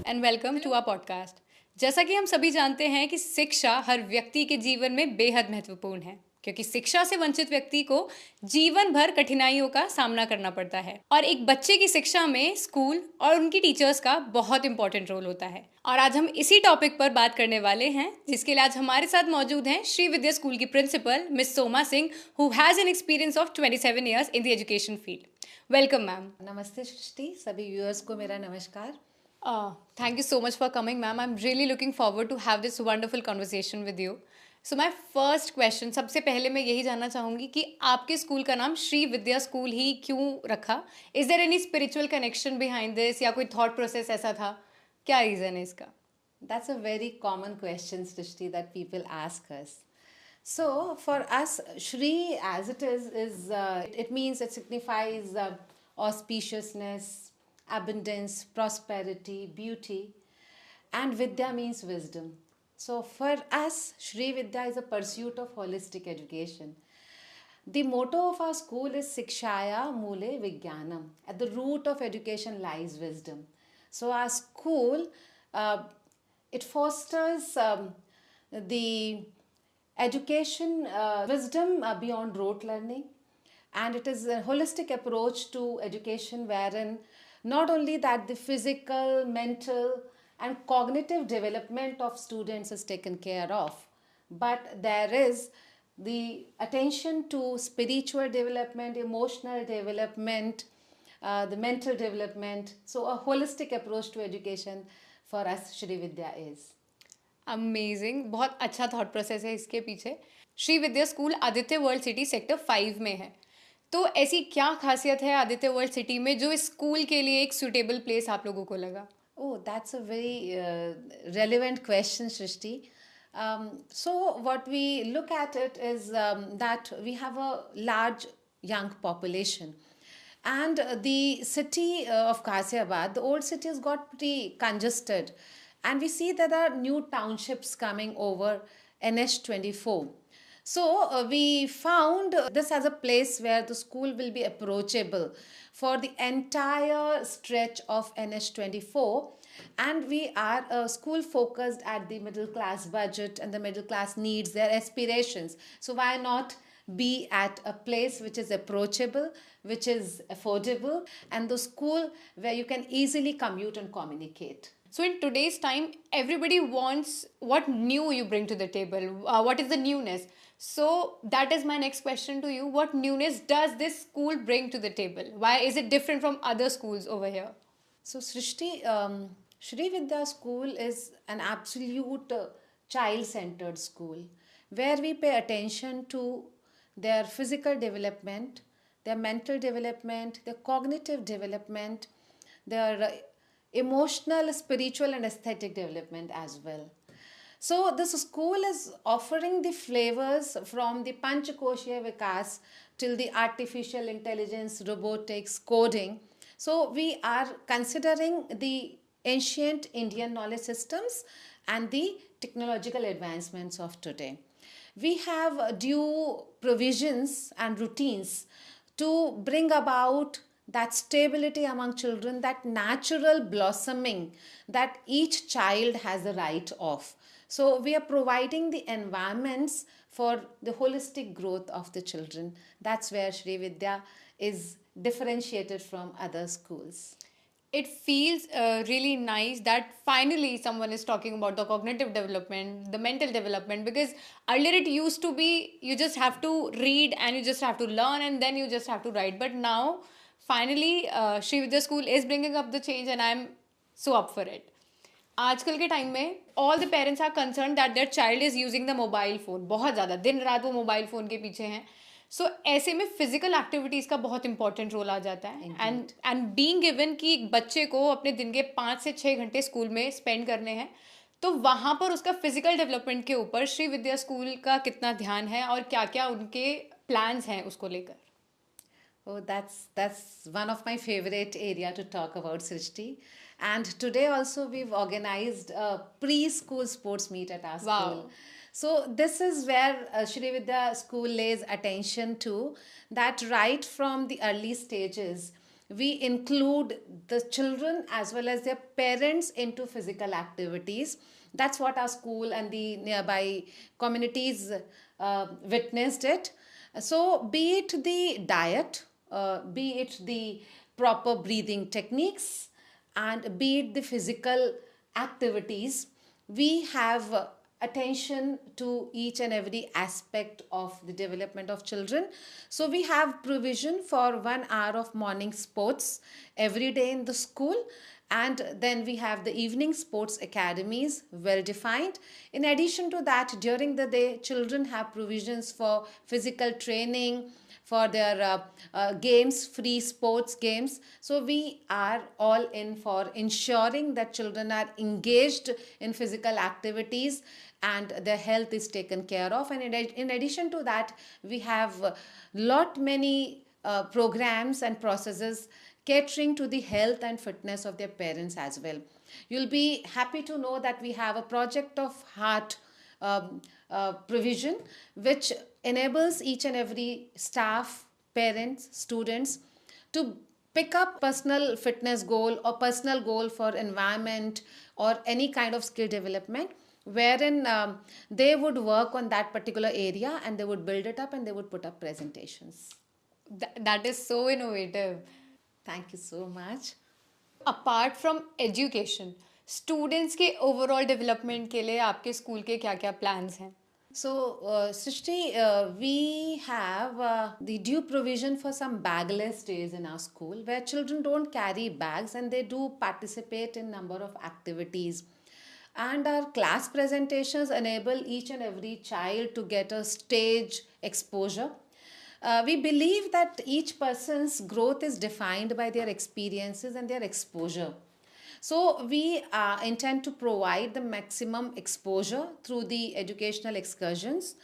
And welcome to our podcast. जैसा कि हम सभी जानते हैं कि शिक्षा हर व्यक्ति के जीवन में बेहद महत्वपूर्ण है, क्योंकि शिक्षा से वंचित व्यक्ति को जीवन भर कठिनाइयों का सामना करना पड़ता है और एक बच्चे की शिक्षा में स्कूल और उनकी टीचर्स का बहुत इंपॉर्टेंट रोल होता है। और आज हम इसी टॉपिक पर बात करने वाले हैं, जिसके लिए आज हमारे साथ मौजूद हैं श्री विद्या स्कूल की principal miss Soma Singh, who has an experience of 27 years in the education field. Welcome ma'am. नमस्ते सृष्टि, सभी व्यूअर्स को मेरा नमस्कार। Thank you so much for coming, ma'am. I'm really looking forward to have this wonderful conversation with you. So my first question, सबसे पहले मैं यही जानना चाहूँगी कि आपके स्कूल का नाम श्री विद्या स्कूल ही क्यों रखा? Is there any spiritual connection behind this या कोई thought process ऐसा था? क्या reason है इसका? That's a very common question, Srishti, that people ask us. So for us, Shri as it is it means, it signifies auspiciousness, abundance, prosperity, beauty, and Vidya means wisdom. So for us, Shri Vidya is a pursuit of holistic education. The motto of our school is Sikshaya Mule Vijnanam. At the root of education lies wisdom. So our school, it fosters the education wisdom beyond rote learning, and it is a holistic approach to education wherein not only that the physical, mental, and cognitive development of students is taken care of, but there is the attention to spiritual development, emotional development, the mental development. So a holistic approach to education for us Shri Vidya is. Amazing, बहुत अच्छा thought process है इसके पीछे। Shri Vidya school Aditya world city sector 5 में है, तो ऐसी क्या खासियत है आदित्य वर्ल्ड सिटी में जो इस स्कूल के लिए एक सूटेबल प्लेस आप लोगों को लगा? Oh, that's a very relevant question, Shrishti. So what we look at it is that we have a large young population, and the city of Ghaziabad, the old city, has got pretty congested, and we see that there are new townships coming over NH24. So we found this as a place where the school will be approachable for the entire stretch of NH24, and we are a school focused at the middle class budget and the middle class needs, their aspirations. So why not be at a place which is approachable, which is affordable, and the school where you can easily commute and communicate. So in today's time, everybody wants what new you bring to the table. What is the newness? So that is my next question to you. What newness does this school bring to the table? Why is it different from other schools over here? So Srishti, Shri Vidya School is an absolute child-centered school where we pay attention to their physical development, their mental development, their cognitive development, their emotional, spiritual, and aesthetic development as well. So this school is offering the flavors from the Panchakoshiya Vikas till the artificial intelligence, robotics, coding. So we are considering the ancient Indian knowledge systems and the technological advancements of today. We have due provisions and routines to bring about that stability among children, that natural blossoming that each child has a right of. So we are providing the environments for the holistic growth of the children. That's where Shri Vidya is differentiated from other schools. It feels really nice that finally someone is talking about the cognitive development, the mental development, because earlier it used to be you just have to read and you just have to learn and then you just have to write. But now, finally, Sri Vidya School is bringing up the change and I'm so up for it. आजकल के time में all the parents are concern that their child is using the mobile phone, बहुत ज़्यादा दिन रात वो mobile phone के पीछे हैं. सो ऐसे में फिजिकल एक्टिविटीज़ का बहुत इंपॉर्टेंट रोल आ जाता है. एंड बीइंग गिवन कि बच्चे को अपने दिन के 5 से 6 घंटे स्कूल में स्पेंड करने हैं, तो वहाँ पर उसका फिजिकल डेवलपमेंट के ऊपर श्री विद्या स्कूल का कितना ध्यान है और क्या क्या उनके प्लान्स हैं उसको लेकर? Oh, that's one of my favorite area to talk about, Srishti. And today also we've organized a preschool sports meet at our school. Wow. So this is where Shri Vidya School lays attention to that right from the early stages. we include the children as well as their parents into physical activities. That's what our school and the nearby communities witnessed it. So, be it the diet, be it the proper breathing techniques, and be it the physical activities, we have attention to each and every aspect of the development of children. So we have provision for 1 hour of morning sports every day in the school, and then we have the evening sports academies well defined. In addition to that, during the day children have provisions for physical training, for their games, free sports games. So we are all in for ensuring that children are engaged in physical activities and their health is taken care of. And in addition to that, we have lot many programs and processes catering to the health and fitness of their parents as well. You'll be happy to know that we have a project of heart provision, which enables each and every staff, parents, students to pick up personal fitness goal or personal goal for environment or any kind of skill development, wherein they would work on that particular area and they would build it up and they would put up presentations. That is so innovative. Thank you so much. Apart from education students के overall development के लिए आपके school के क्या क्या plans हैं? So, Srishti, we have the due provision for some bagless days in our school where children don't carry bags and they do participate in number of activities. And our class presentations enable each and every child to get a stage exposure. We believe that each person's growth is defined by their experiences and their exposure. So, we intend to provide the maximum exposure through the educational excursions,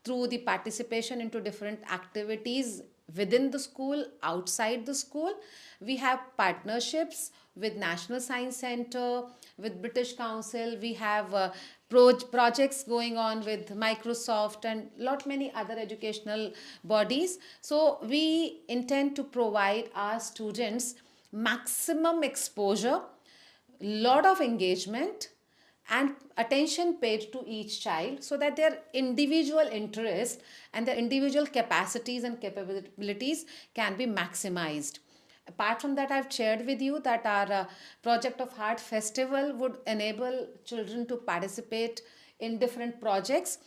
through the participation into different activities within the school, outside the school. We have partnerships with National Science Center, with British Council. We have projects going on with Microsoft and lot many other educational bodies. So we intend to provide our students maximum exposure, lot of engagement and attention paid to each child so that their individual interest and their individual capacities and capabilities can be maximized. Apart from that, I've shared with you that our Project of Heart Festival would enable children to participate in different projects.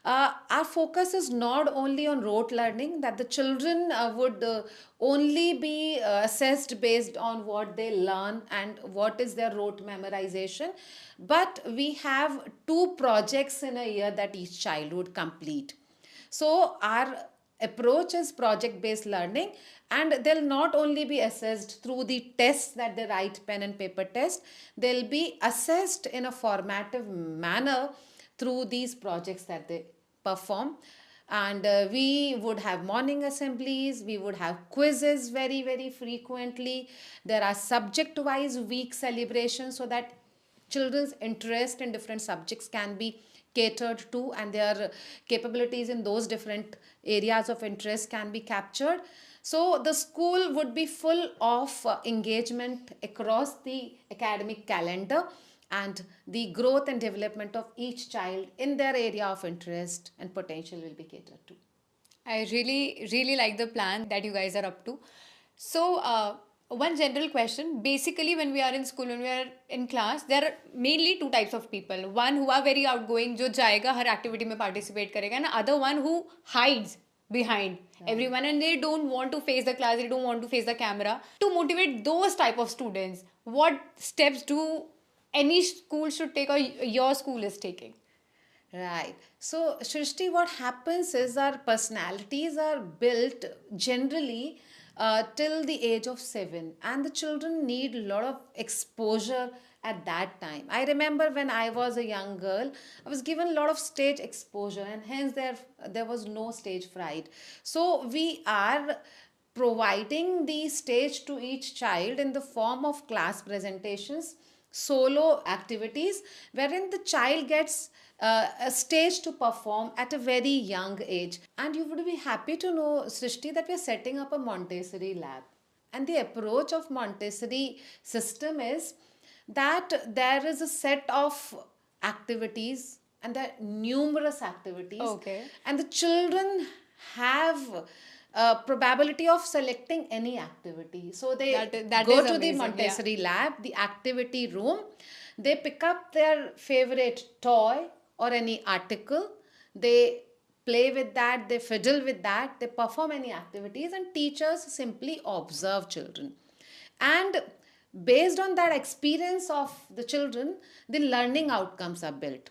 Our focus is not only on rote learning, that the children would only be assessed based on what they learn and what is their rote memorization, but we have 2 projects in a year that each child would complete. So our approach is project based learning, and they'll not only be assessed through the tests that they write, pen and paper test, they'll be assessed in a formative manner through these projects that they perform. And we would have morning assemblies, we would have quizzes very frequently. There are subject wise week celebrations so that children's interest in different subjects can be catered to and their capabilities in those different areas of interest can be captured. So the school would be full of engagement across the academic calendar, and the growth and development of each child in their area of interest and potential will be catered to. I really like the plan that you guys are up to. So, one general question. Basically, when we are in school, when we are in class, there are mainly 2 types of people. One who are very outgoing, जो जाएगा हर activity में participate करेगा, and other one who hides behind everyone and they don't want to face the class, they don't want to face the camera. To motivate those type of students, what steps do any school should take or your school is taking? Right. So, Shrishti, what happens is our personalities are built generally till the age of 7, and the children need a lot of exposure at that time. I remember when I was a young girl, I was given a lot of stage exposure, and hence there was no stage fright. So, we are providing the stage to each child in the form of class presentations, solo activities, wherein the child gets a stage to perform at a very young age. And you would be happy to know, Srishti, that we are setting up a Montessori lab. And the approach of Montessori system is that there is a set of activities, and there are numerous activities, Okay. and the children have probability of selecting any activity. So they That go is to the amazing. Yeah. Montessori lab, the activity room, they pick up their favorite toy or any article, they play with that, they fiddle with that, they perform any activities, and teachers simply observe children. And based on that experience of the children, the learning outcomes are built.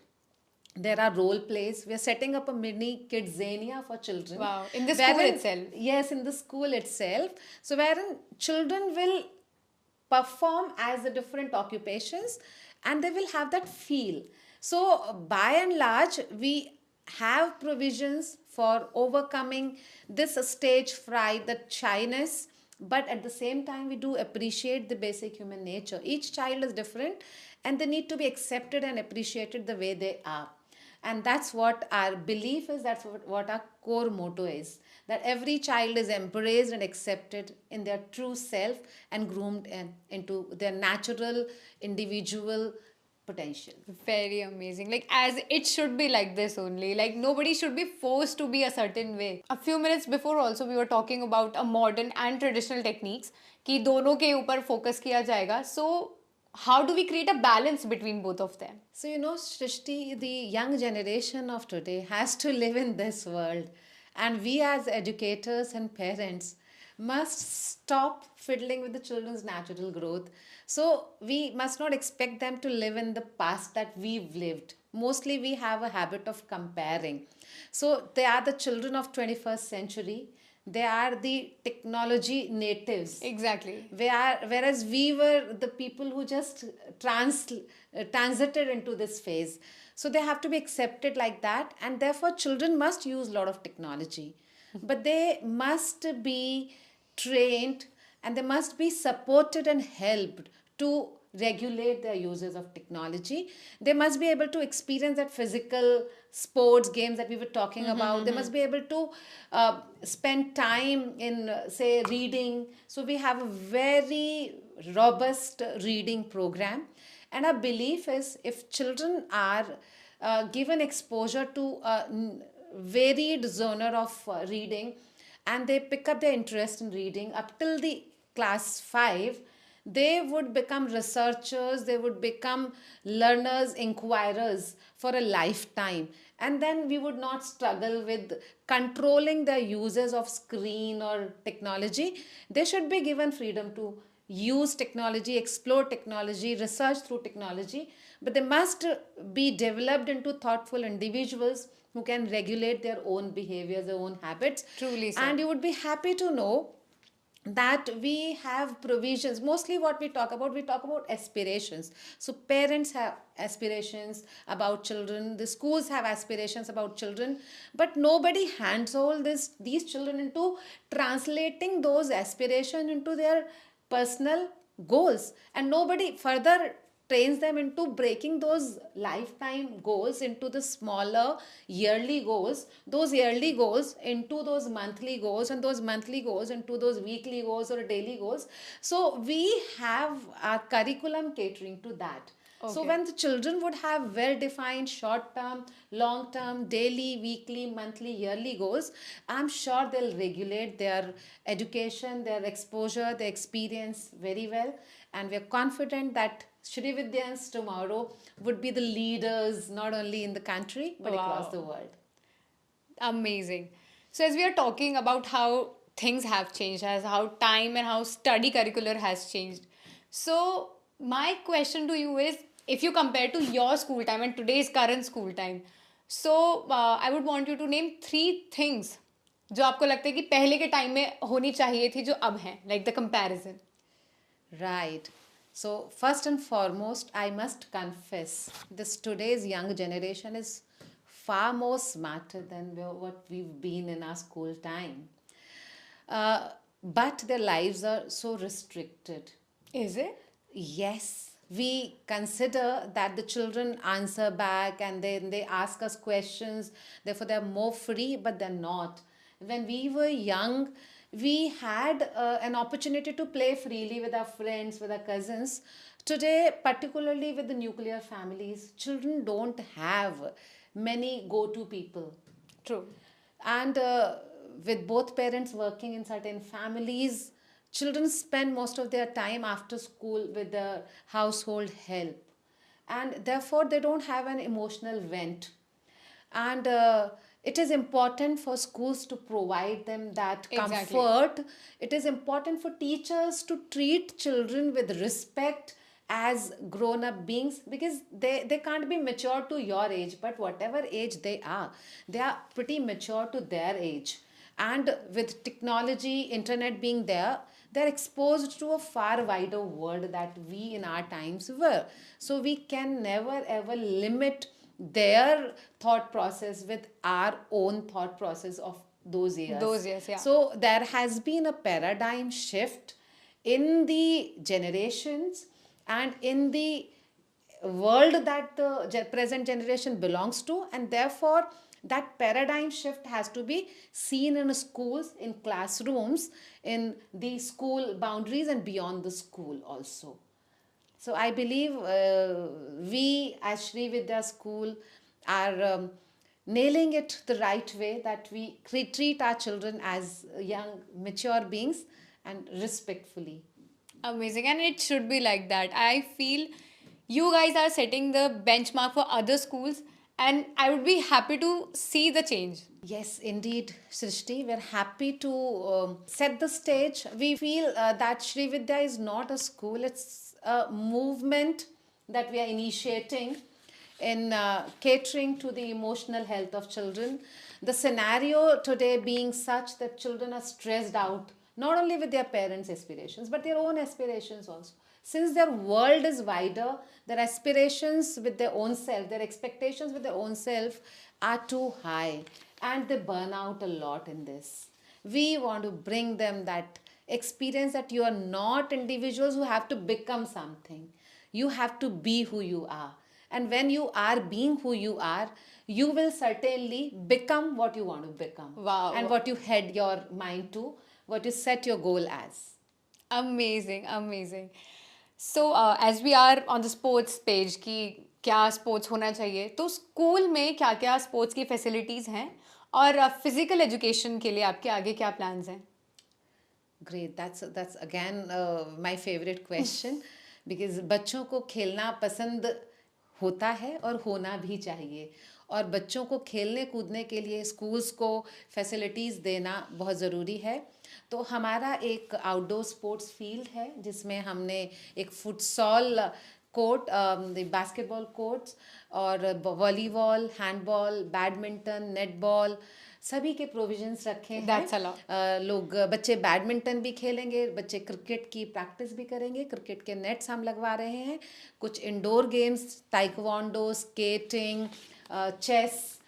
There are role plays. We are setting up a mini kidzania for children. Wow. In the school Wherein, itself. yes, in the school itself. So, wherein children will perform as the different occupations, and they will have that feel. So by and large, we have provisions for overcoming this stage fright, the shyness, but at the same time we do appreciate the basic human nature. Each child is different, and they need to be accepted and appreciated the way they are. And that's what our belief is, that's what our core motto is, that every child is embraced and accepted in their true self and groomed into their natural individual potential. Very amazing. Like, as it should be like this only. Like, nobody should be forced to be a certain way. A few minutes before, also, we were talking about a modern and traditional techniques कि दोनों के ऊपर focus किया जाएगा. So, how do we create a balance between both of them? So, Shrishti, the young generation of today has to live in this world. And we, as educators and parents, must stop fiddling with the children's natural growth. So, we must not expect them to live in the past that we've lived. Mostly, we have a habit of comparing. So, they are the children of 21st century. They are the technology natives. Exactly. Whereas we were the people who just transited into this phase. So they have to be accepted like that, and therefore children must use a lot of technology, but they must be trained, and they must be supported and helped to regulate their uses of technology. They must be able to experience that physical sports games that we were talking about. They must be able to spend time in, say, reading. So we have a very robust reading program. And our belief is, if children are given exposure to a varied genre of reading, and they pick up their interest in reading up till the class 5, they would become researchers, they would become learners, inquirers for a lifetime. And then we would not struggle with controlling the uses of screen or technology. They should be given freedom to use technology, explore technology, research through technology, but they must be developed into thoughtful individuals who can regulate their own behaviors, their own habits. Truly so. And you would be happy to know that we have provisions. Mostly what we talk about aspirations. So parents have aspirations about children, the schools have aspirations about children, but nobody handholds these children into translating those aspirations into their personal goals, and nobody further trains them into breaking those lifetime goals into the smaller yearly goals, those yearly goals into those monthly goals, and those monthly goals into those weekly goals or daily goals. So we have our curriculum catering to that. So Okay. when the children would have well defined short term, long term, daily, weekly, monthly, yearly goals, I'm sure they'll regulate their education, their exposure, their experience very well. And we're confident that Shree Vidyans tomorrow would be the leaders not only in the country but across the world. Amazing. So as we are talking about how things have changed, as how time and how study curricular has changed. So my question to you is, if you compare to your school time and today's current school time, so I would want you to name 3 things जो आपको लगता है कि पहले के time में होनी चाहिए थी जो अब हैं, like the comparison. Right. So, first and foremost, I must confess, this today's young generation is far more smarter than what we've been in our school time. But their lives are so restricted. Is it? Yes, we consider that the children answer back, and then they ask us questions, therefore they're more free, but they're not. When we were young, we had an opportunity to play freely with our friends, with our cousins. Today, particularly with the nuclear families, children don't have many go to people. True. And with both parents working in certain families, children spend most of their time after school with the household help, and therefore they don't have an emotional vent. And it is important for schools to provide them that Exactly. comfort. It is important for teachers to treat children with respect as grown up beings, because they can't be mature to your age, but whatever age they are pretty mature to their age. And with technology, internet being there, they're exposed to a far wider world that we in our times were. So we can never ever limit their thought process with our own thought process of those years. Those years, yeah. So there has been a paradigm shift in the generations and in the world that the present generation belongs to, and therefore that paradigm shift has to be seen in schools, in classrooms, in the school boundaries, and beyond the school also. So I believe we as Shree Vidya School are nailing it the right way, that we treat our children as young, mature beings and respectfully. Amazing. And it should be like that. I feel you guys are setting the benchmark for other schools, and I would be happy to see the change. Yes, indeed, Srishti. We're happy to set the stage. We feel that Sri Vidya is not a school, it's a movement that we are initiating in catering to the emotional health of children. The scenario today being such that children are stressed out, not only with their parents' aspirations, but their own aspirations also. Since their world is wider, their aspirations with their own self, their expectations with their own self are too high, and they burn out a lot in this. We want to bring them that experience that you are not individuals who have to become something. You have to be who you are. And when you are being who you are, you will certainly become what you want to become. Wow. And what you head your mind to, what you set your goal as. Amazing, amazing. So as we are on the sports page कि क्या sports होना चाहिए, तो school में क्या क्या sports की facilities हैं, और फिजिकल एजुकेशन के लिए आपके आगे क्या प्लान्स हैं? Great. That's again my favorite question because बच्चों को खेलना पसंद होता है और होना भी चाहिए, और बच्चों को खेलने कूदने के लिए स्कूल्स को फैसिलिटीज़ देना बहुत ज़रूरी है. तो हमारा एक आउटडोर स्पोर्ट्स फील्ड है जिसमें हमने एक फुटसॉल कोर्ट, बास्केटबॉल कोर्ट्स और वॉलीबॉल, हैंडबॉल, बैडमिंटन, नेटबॉल सभी के प्रोविजंस रखे हैं. That's a lot. लोग बच्चे बैडमिंटन भी खेलेंगे, बच्चे क्रिकेट की प्रैक्टिस भी करेंगे, क्रिकेट के नेट्स हम लगवा रहे हैं, कुछ indoor games, taekwondo, skating, chess,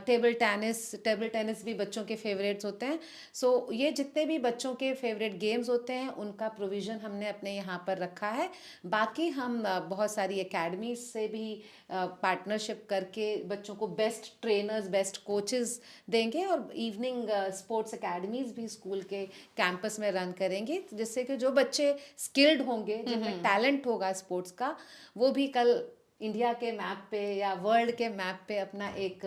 table tennis भी बच्चों के फेवरेट्स होते हैं. सो ये जितने भी बच्चों के फेवरेट गेम्स होते हैं उनका प्रोविज़न हमने अपने यहाँ पर रखा है. बाकी हम बहुत सारी एकेडमीज से भी पार्टनरशिप करके बच्चों को बेस्ट ट्रेनर्स, बेस्ट कोचेस देंगे, और इवनिंग स्पोर्ट्स एकेडमीज भी स्कूल के कैंपस में रन करेंगे, जिससे कि जो बच्चे स्किल्ड होंगे, जिनमें टैलेंट होगा स्पोर्ट्स का, वो भी कल इंडिया के मैप पे या वर्ल्ड के मैप पे अपना एक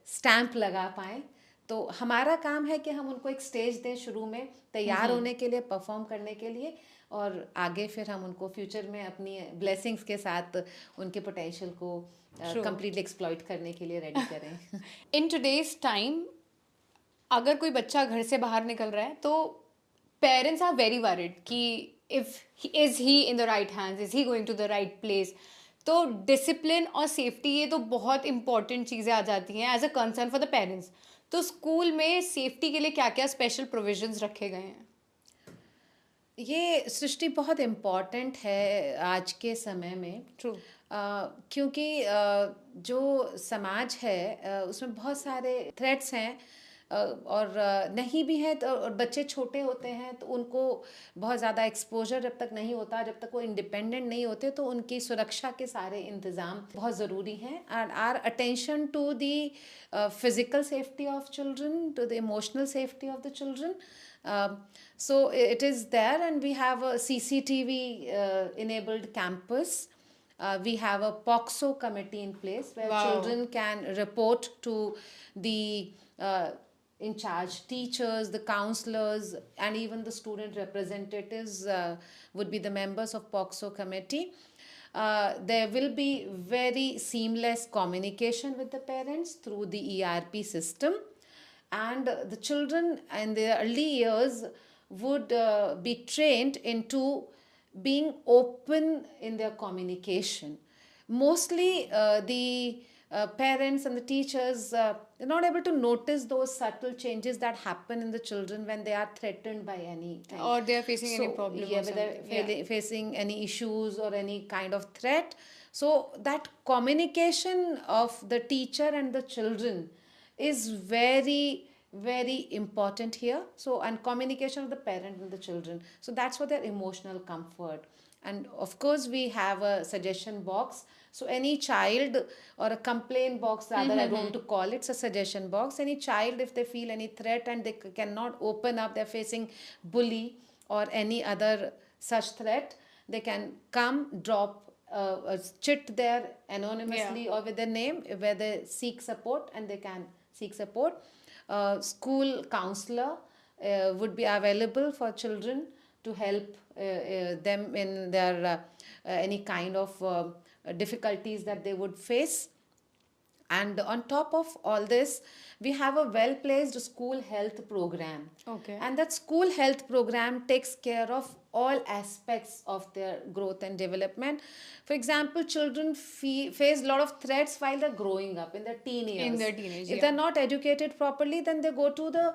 स्टैंप लगा पाएँ. तो हमारा काम है कि हम उनको एक स्टेज दें शुरू में तैयार होने के लिए, परफॉर्म करने के लिए, और आगे फिर हम उनको फ्यूचर में अपनी ब्लेसिंग्स के साथ उनके पोटेंशियल को कंप्लीटली एक्सप्लॉइट करने के लिए रेडी करें. इन टुडेज टाइम अगर कोई बच्चा घर से बाहर निकल रहा है तो पेरेंट्स आर वेरी वरीड कि if is he in the right hands, is he going to the right place. तो डिसिप्लिन और सेफ्टी, ये तो बहुत इंपॉर्टेंट चीज़ें आ जाती हैं as a concern for the parents. तो स्कूल में सेफ्टी के लिए क्या क्या स्पेशल प्रोविजंस रखे गए हैं? ये सृष्टि बहुत इम्पॉर्टेंट है आज के समय में. ट्रू. क्योंकि जो समाज है उसमें बहुत सारे थ्रेट्स हैं, और नहीं भी है तो, और बच्चे छोटे होते हैं तो उनको बहुत ज़्यादा एक्सपोजर जब तक नहीं होता, जब तक वो इंडिपेंडेंट नहीं होते, तो उनकी सुरक्षा के सारे इंतज़ाम बहुत ज़रूरी हैं. And are attention to the physical safety of children, to the emotional safety of the children Um, so it is there, and we have a CCTV enabled campus. We have a POXO committee in place where Wow. children can report to the in charge teachers, the counselors, and even the student representatives would be the members of POXO committee. There will be very seamless communication with the parents through the ERP system, and the children in their early years would be trained into being open in their communication. Mostly the parents and the teachers are not able to notice those subtle changes that happen in the children when they are threatened by anything, Or they are facing any so problem yeah, or whether something. Yeah. facing any issues or any kind of threat. So that communication of the teacher and the children is very important here. So, and communication of the parent and the children, so that's for their emotional comfort. And of course we have a suggestion box, so any child, or a complaint box rather, I don't want to call it, it's a suggestion box. Any child, if they feel any threat and they cannot open up, they're facing bully or any other such threat, they can come drop a chit there anonymously or with their name, where they seek support, and they can seek support. School counselor would be available for children to help them in their any kind of difficulties that they would face. And on top of all this, we have a well placed school health program. Okay. And that school health program takes care of all aspects of their growth and development. For example, children face a lot of threats while they're growing up in their teen years. In their teenage, If yeah. they're not educated properly, then they go to the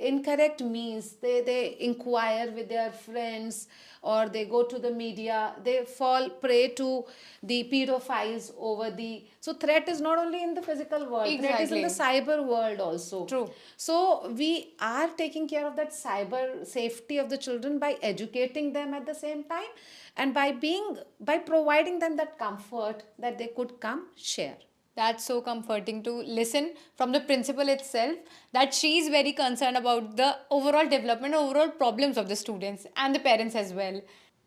incorrect means. They inquire with their friends, or they go to the media. They fall prey to the pedophiles over the. So threat is not only in the physical world, threat is in the cyber world also. True. So we are taking care of that cyber safety of the children by educating them at the same time, and by providing them that comfort that they could come share. That's so comforting to listen from the principal itself, that she is very concerned about the overall development, overall problems of the students and the parents as well.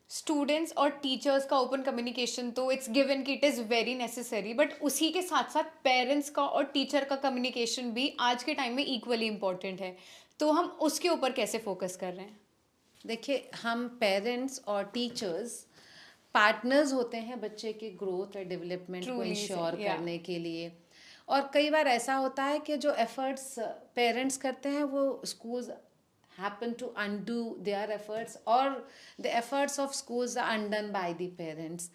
Students और teachers का open communication तो it's given कि it is very necessary, but उसी के साथ साथ parents का और टीचर का कम्युनिकेशन भी आज के टाइम में इक्वली इम्पॉर्टेंट है. तो हम उसके ऊपर कैसे फोकस कर रहे हैं? देखिए, हम पेरेंट्स और टीचर्स पार्टनर्स होते हैं बच्चे के ग्रोथ और डेवलपमेंट को इंश्योर करने के लिए. और कई बार ऐसा होता है कि जो एफर्ट्स पेरेंट्स करते हैं वो schools happen to undo their efforts, or the efforts of schools are undone by the parents.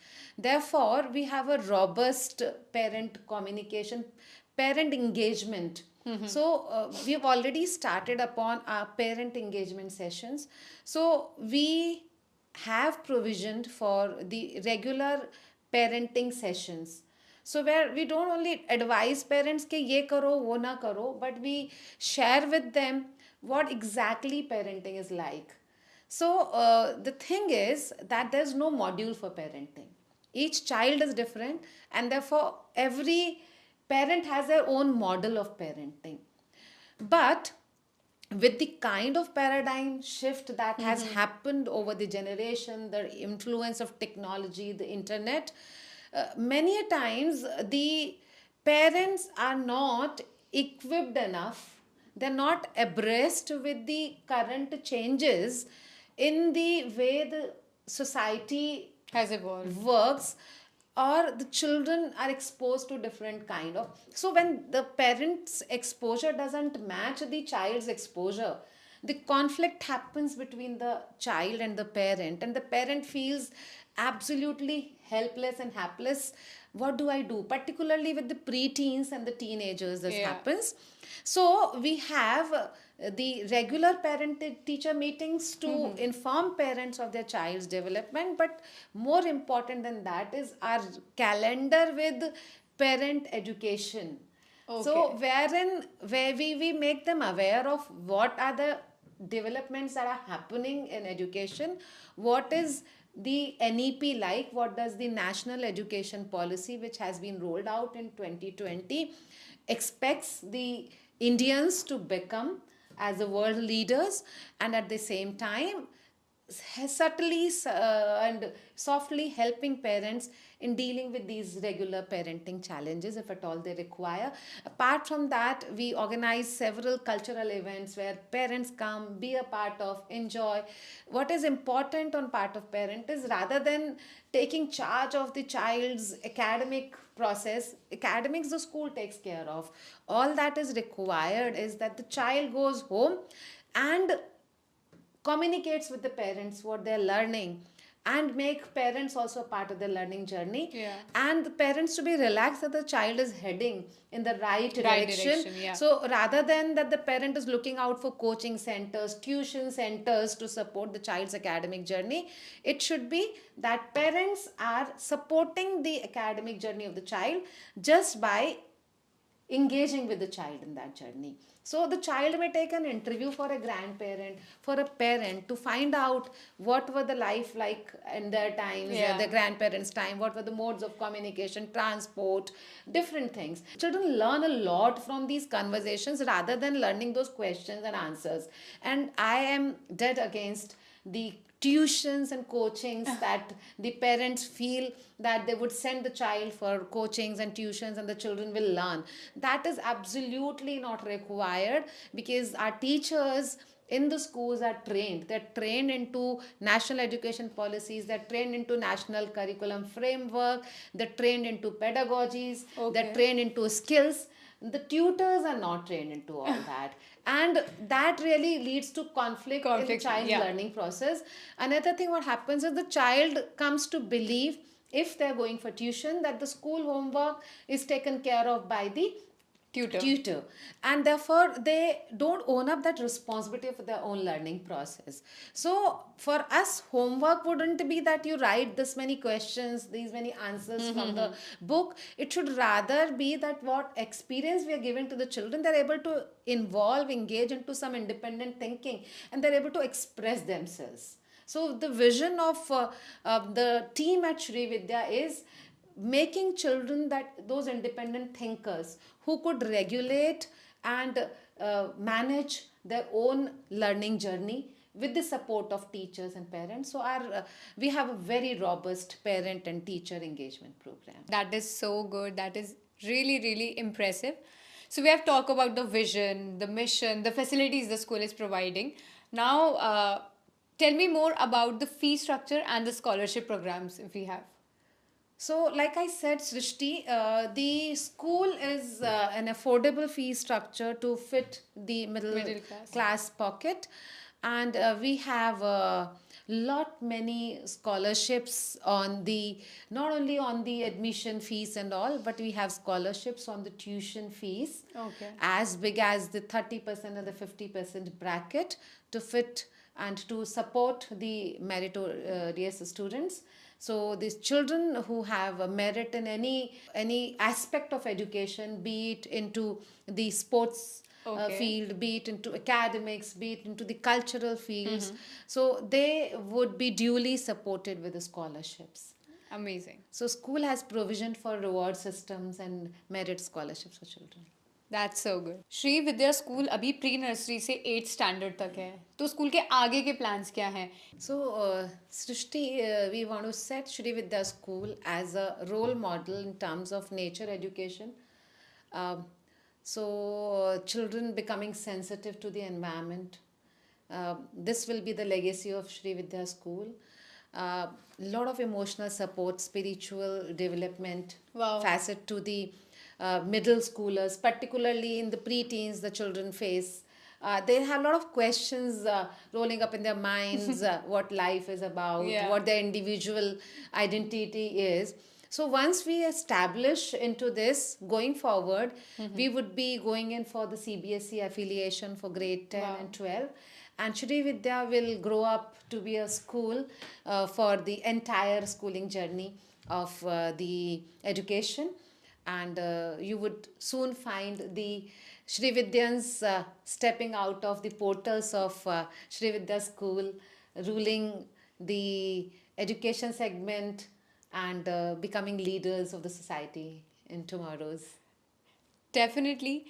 Therefore, we have a robust parent communication, parent engagement. So we've already started upon our parent engagement sessions. So we have provisioned for the regular parenting sessions. So where we don't only advise parents कि ये करो वो ना करो, but we share with them what exactly parenting is like. So the thing is that there's no module for parenting. Each child is different, and therefore every parent has their own model of parenting. But with the kind of paradigm shift that has happened over the generation, the influence of technology, the internet, many a times the parents are not equipped enough, they're not abreast with the current changes in the way the society has evolved, works, or the children are exposed to different kind of. So when the parents exposure doesn't match the child's exposure, the conflict happens between the child and the parent, and the parent feels absolutely helpless and hapless. What do I do? Particularly with the preteens and the teenagers, this happens. So we have the regular parent teacher meetings to inform parents of their child's development, but more important than that is our calendar with parent education. So where we make them aware of what are the developments that are happening in education, what is the NEP like, what does the National Education Policy, which has been rolled out in 2020, expects the Indians to become as the world leaders, and at the same time subtly and softly helping parents in dealing with these regular parenting challenges if at all they require. Apart from that, we organize several cultural events where parents come, be a part of, enjoy. What is important on part of parent is, rather than taking charge of the child's academic process, academics the school takes care of. All that is required is that the child goes home and communicates with the parents what they're learning, and make parents also part of the learning journey. Yeah. And the parents to be relaxed that the child is heading in the right direction. Yeah. So rather than that the parent is looking out for coaching centers, tuition centers to support the child's academic journey, it should be that parents are supporting the academic journey of the child just by engaging with the child in that journey. So the child may take an interview for a grandparent, for a parent, to find out what were the life like in their times, Yeah. the grandparents' time, what were the modes of communication, transport, different things. Children learn a lot from these conversations rather than learning those questions and answers. And I am dead against the tuitions and coachings that the parents feel that they would send the child for coachings and tuitions and the children will learn. That is absolutely not required, because our teachers in the schools are trained. They're trained into national education policies, they're trained into national curriculum framework, they're trained into pedagogies, they're trained into skills. The tutors are not trained into all that, and that really leads to conflict in the child's learning process. Another thing what happens is the child comes to believe, if they're going for tuition, that the school homework is taken care of by the tutor, and therefore they don't own up that responsibility for their own learning process. So for us, homework wouldn't be that you write this many questions, these many answers from the book. It should rather be that what experience we are giving to the children, they're able to involve, engage into some independent thinking, and they're able to express themselves. So the vision of the team at Shree Vidya is making children that those independent thinkers who could regulate and manage their own learning journey with the support of teachers and parents. So our we have a very robust parent and teacher engagement program. That is so good. That is really, really impressive. So we have talked about the vision, the mission, the facilities the school is providing. Now, tell me more about the fee structure and the scholarship programs if we have. So, like I said, Srishti, the school is an affordable fee structure to fit the middle class pocket, and we have lot many scholarships on the, not only on the admission fees and all, but we have scholarships on the tuition fees, as big as the 30% and the 50% bracket, to fit and to support the meritorious students. So these children who have a merit in any aspect of education, be it into the sports field, be it into academics, be it into the cultural fields, so they would be duly supported with the scholarships. Amazing. So school has provision for reward systems and merit scholarships for children. That's so good. Shri Vidya school अभी pre nursery से 8th standard तक है, तो school के आगे के plans क्या हैं? So Srishti, we want to set Shree Vidya School as a role model in terms of nature education. So children becoming sensitive to the environment. This will be the legacy of Shree Vidya School. Lot of emotional support, spiritual development facet to the middle schoolers, particularly in the pre-teens, the children face. They have a lot of questions rolling up in their minds, what life is about, what their individual identity is. So once we establish into this, going forward, we would be going in for the CBSE affiliation for grade 10 and 12. And Shree Vidya will grow up to be a school for the entire schooling journey of the education. And you would soon find the Shree Vidyans stepping out of the portals of Shree Vidya School, ruling the education segment and becoming leaders of the society in tomorrow's. Definitely.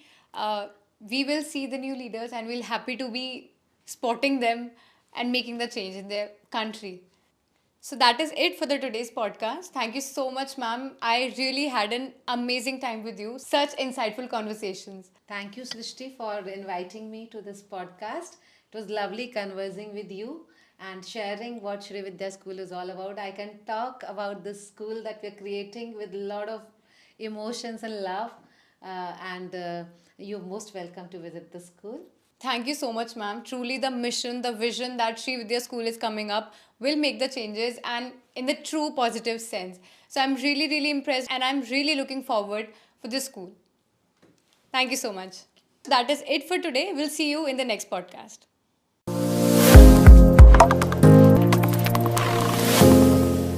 we will see the new leaders and we'll happy to be spotting them and making the change in their country. So that is it for the today's podcast. Thank you so much, ma'am. I really had an amazing time with you. Such insightful conversations. Thank you, Srishti, for inviting me to this podcast. It was lovely conversing with you and sharing what Shree Vidya School is all about. I can talk about this school that we're creating with a lot of emotions and love. And you're most welcome to visit the school. Thank you so much, ma'am. Truly, the mission, the vision that Sri Vidya School is coming up will make the changes and in the true positive sense. So I'm really, really impressed and I'm really looking forward for this school. Thank you so much. That is it for today. We'll see you in the next podcast.